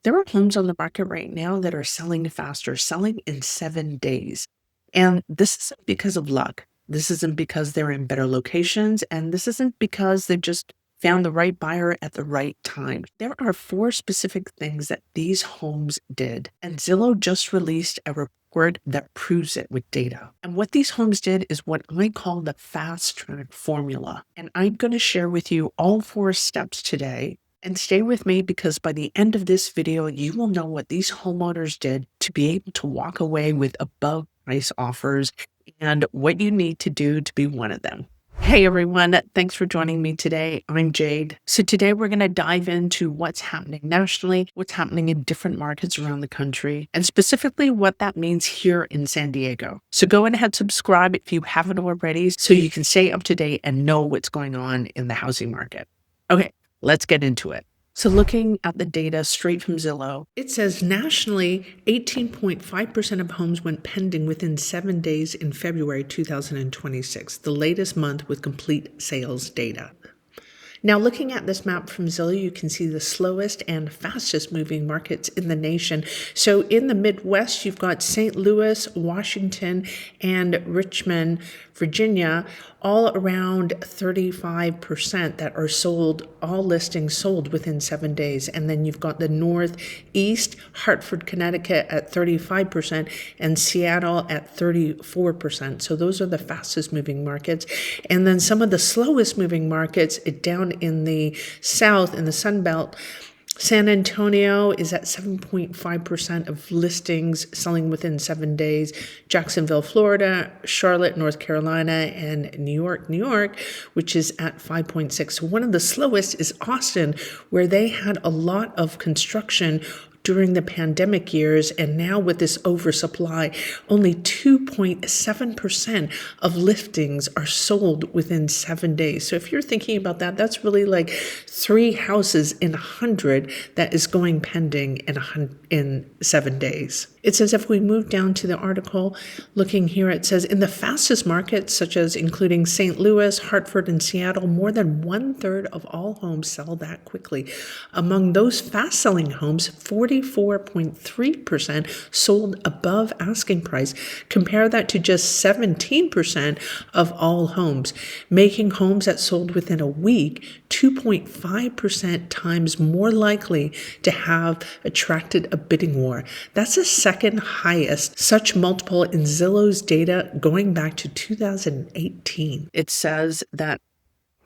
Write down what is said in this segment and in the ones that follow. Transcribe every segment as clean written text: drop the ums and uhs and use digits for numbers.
There are homes on the market right now that are selling faster, selling in 7 days. And this isn't because of luck. This isn't because they're in better locations. And this isn't because they just found the right buyer at the right time. There are four specific things that these homes did. And Zillow just released a report that proves it with data. And what these homes did is what I call the fast track formula. And I'm going to share with you all four steps today. And stay with me because by the end of this video, you will know what these homeowners did to be able to walk away with above price offers and what you need to do to be one of them. Hey everyone, thanks for joining me today. I'm Jade. So today we're going to dive into what's happening nationally, what's happening in different markets around the country, and specifically what that means here in San Diego. So go ahead, subscribe if you haven't already so you can stay up to date and know what's going on in the housing market. Okay. Let's get into it. So looking at the data straight from Zillow, it says nationally, 18.5% of homes went pending within 7 days in February 2026, the latest month with complete sales data. Now, looking at this map from Zillow, you can see the slowest and fastest moving markets in the nation. So in the Midwest, you've got St. Louis, Washington, and Richmond, Virginia, all around 35% that are sold, all listings sold within 7 days. And then you've got the Northeast, Hartford, Connecticut at 35%, and Seattle at 34%. So those are the fastest moving markets. And then some of the slowest moving markets down in the South, in the Sun Belt, San Antonio is at 7.5% of listings selling within 7 days. Jacksonville, Florida, Charlotte, North Carolina, and New York, which is at 5.6. So one of the slowest is Austin, where they had a lot of construction during the pandemic years, and now with this oversupply, only 2.7% of listings are sold within 7 days. So if you're thinking about that, that's really like 3 houses in 100 that is going pending in 7 days. It says if we move down to the article, looking here, it says in the fastest markets, such as including St. Louis, Hartford, and Seattle, more than 1/3 of all homes sell that quickly. Among those fast-selling homes, 44.3% sold above asking price. Compare that to just 17% of all homes, making homes that sold within a week 2.5% times more likely to have attracted a bidding war. That's the second highest such multiple in Zillow's data going back to 2018. It says that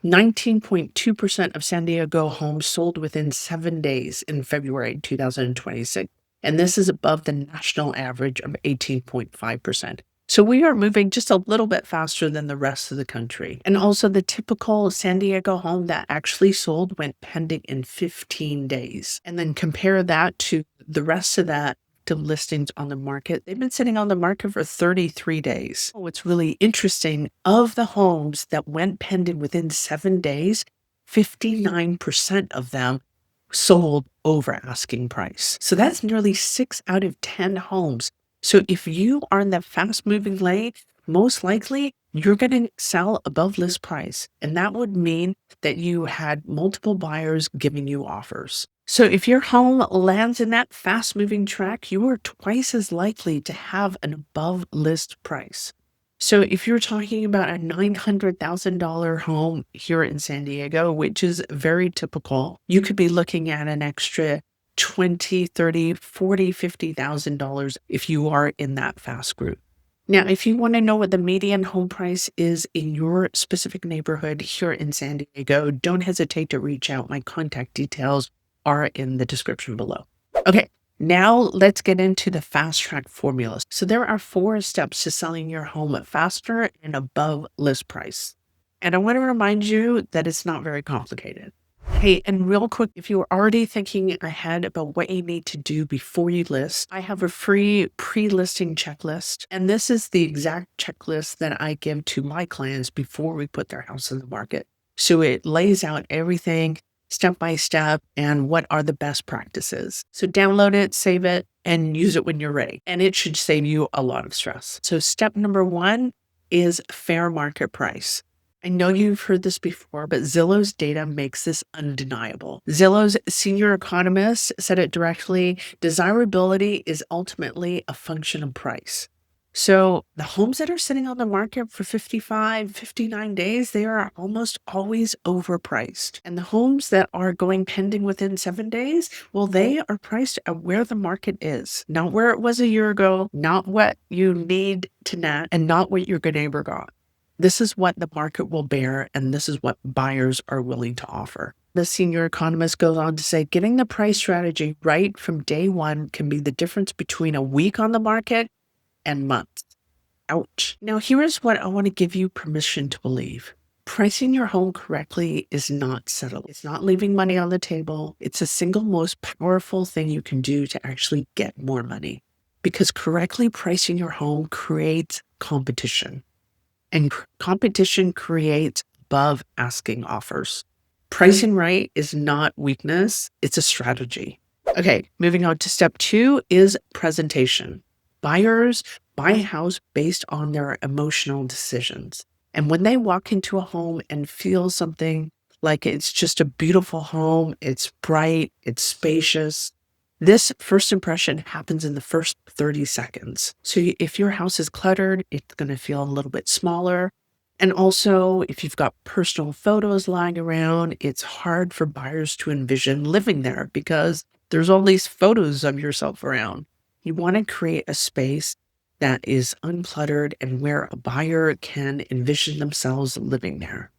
19.2% of San Diego homes sold within 7 days in February 2026. And this is above the national average of 18.5%. So we are moving just a little bit faster than the rest of the country. And also the typical San Diego home that actually sold went pending in 15 days. And then compare that to the rest of that listings on the market. They've been sitting on the market for 33 days. What's really interesting, of the homes that went pending within 7 days, 59% of them sold over asking price. So that's nearly 6 out of 10 homes. So if you are in that fast moving lane, most likely you're going to sell above list price. And that would mean that you had multiple buyers giving you offers. So if your home lands in that fast moving track, you are twice as likely to have an above list price. So if you're talking about a $900,000 home here in San Diego, which is very typical, you could be looking at an extra $20,000, $30,000, $40,000, $50,000 if you are in that fast group. Now, if you want to know what the median home price is in your specific neighborhood here in San Diego, don't hesitate to reach out. My contact details are in the description below. Okay, now let's get into the fast track formula. So there are 4 steps to selling your home faster and above list price. And I want to remind you that it's not very complicated. Hey, and real quick, if you're already thinking ahead about what you need to do before you list, I have a free pre-listing checklist. And this is the exact checklist that I give to my clients before we put their house on the market. So it lays out everything step by step and what are the best practices. So download it, save it, and use it when you're ready. And it should save you a lot of stress. So step number 1 is fair market price. I know you've heard this before, but Zillow's data makes this undeniable. Zillow's senior economist said it directly: desirability is ultimately a function of price. So the homes that are sitting on the market for 55, 59 days, they are almost always overpriced. And the homes that are going pending within 7 days, well, they are priced at where the market is, not where it was a year ago, not what you need to net, and not what your good neighbor got. This is what the market will bear, and this is what buyers are willing to offer. The senior economist goes on to say, getting the price strategy right from day one can be the difference between a week on the market and months. Ouch. Now, here's what I want to give you permission to believe. Pricing your home correctly is not settling. It's not leaving money on the table. It's the single most powerful thing you can do to actually get more money, because correctly pricing your home creates competition. And competition creates above asking offers. Pricing right is not weakness, it's a strategy. Okay, moving on to step 2 is presentation. Buyers buy a house based on their emotional decisions. And when they walk into a home and feel something like it's just a beautiful home, it's bright, it's spacious, this first impression happens in the first 30 seconds. So if your house is cluttered, it's going to feel a little bit smaller. And also, if you've got personal photos lying around, it's hard for buyers to envision living there because there's all these photos of yourself around. You want to create a space that is uncluttered and where a buyer can envision themselves living there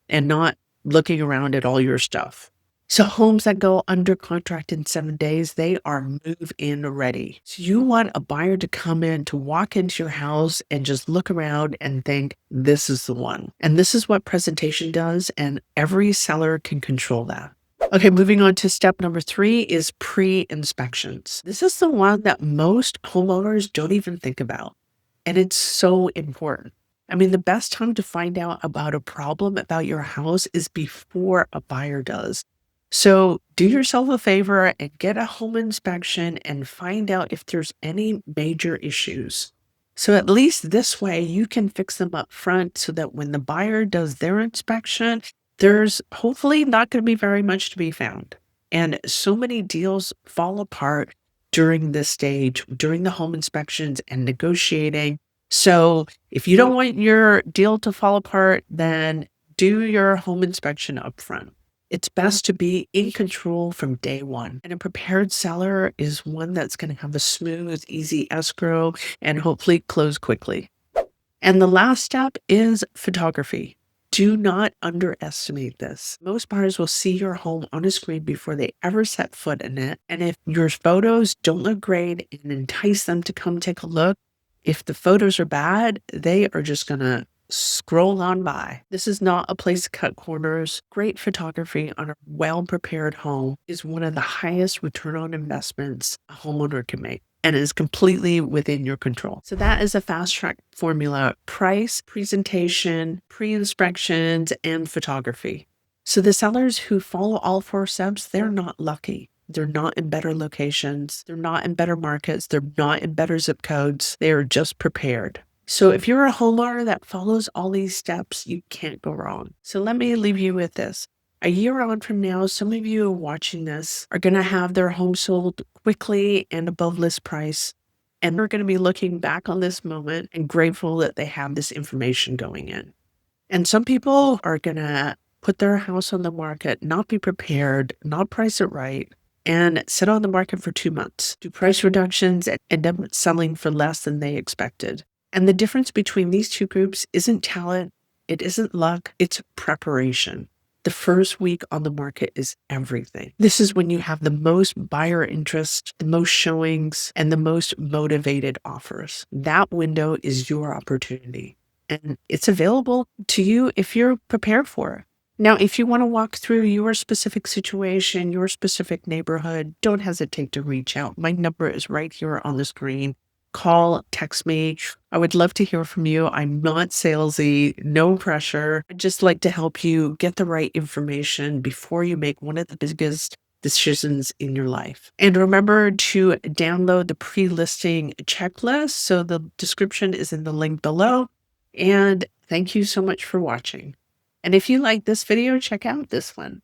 and not looking around at all your stuff. So homes that go under contract in 7 days, they are move-in ready. So you want a buyer to come in, to walk into your house and just look around and think, this is the one. And this is what presentation does, and every seller can control that. Okay, moving on to step number 3 is pre-inspections. This is the one that most homeowners don't even think about, and it's so important. I mean, the best time to find out about a problem about your house is before a buyer does. So do yourself a favor and get a home inspection and find out if there's any major issues. So at least this way you can fix them up front so that when the buyer does their inspection, there's hopefully not going to be very much to be found. And so many deals fall apart during this stage, during the home inspections and negotiating. So if you don't want your deal to fall apart, then do your home inspection up front. It's best to be in control from day one. And a prepared seller is one that's going to have a smooth, easy escrow and hopefully close quickly. And the last step is photography. Do not underestimate this. Most buyers will see your home on a screen before they ever set foot in it. And if your photos don't look great and entice them to come take a look, if the photos are bad, they are just going to scroll on by. This is not a place to cut corners. Great photography on a well-prepared home is one of the highest return on investments a homeowner can make, and is completely within your control. So that is a fast track formula: price, presentation, pre-inspections, and photography. So the sellers who follow all 4 steps, they're not lucky. They're not in better locations. They're not in better markets. They're not in better zip codes. They are just prepared. So if you're a homeowner that follows all these steps, you can't go wrong. So let me leave you with this. A year on from now, some of you watching this are going to have their home sold quickly and above list price. And they're going to be looking back on this moment and grateful that they have this information going in. And some people are going to put their house on the market, not be prepared, not price it right, and sit on the market for 2 months, do price reductions, and end up selling for less than they expected. And the difference between these two groups isn't talent, it isn't luck, it's preparation. The first week on the market is everything. This is when you have the most buyer interest, the most showings, and the most motivated offers. That window is your opportunity, and it's available to you if you're prepared for it. Now, if you want to walk through your specific situation, your specific neighborhood, don't hesitate to reach out. My number is right here on the screen. Call, text me. I would love to hear from you. I'm not salesy, no pressure. I'd just like to help you get the right information before you make one of the biggest decisions in your life. And remember to download the pre-listing checklist. So the description is in the link below. And thank you so much for watching. And if you like this video, check out this one.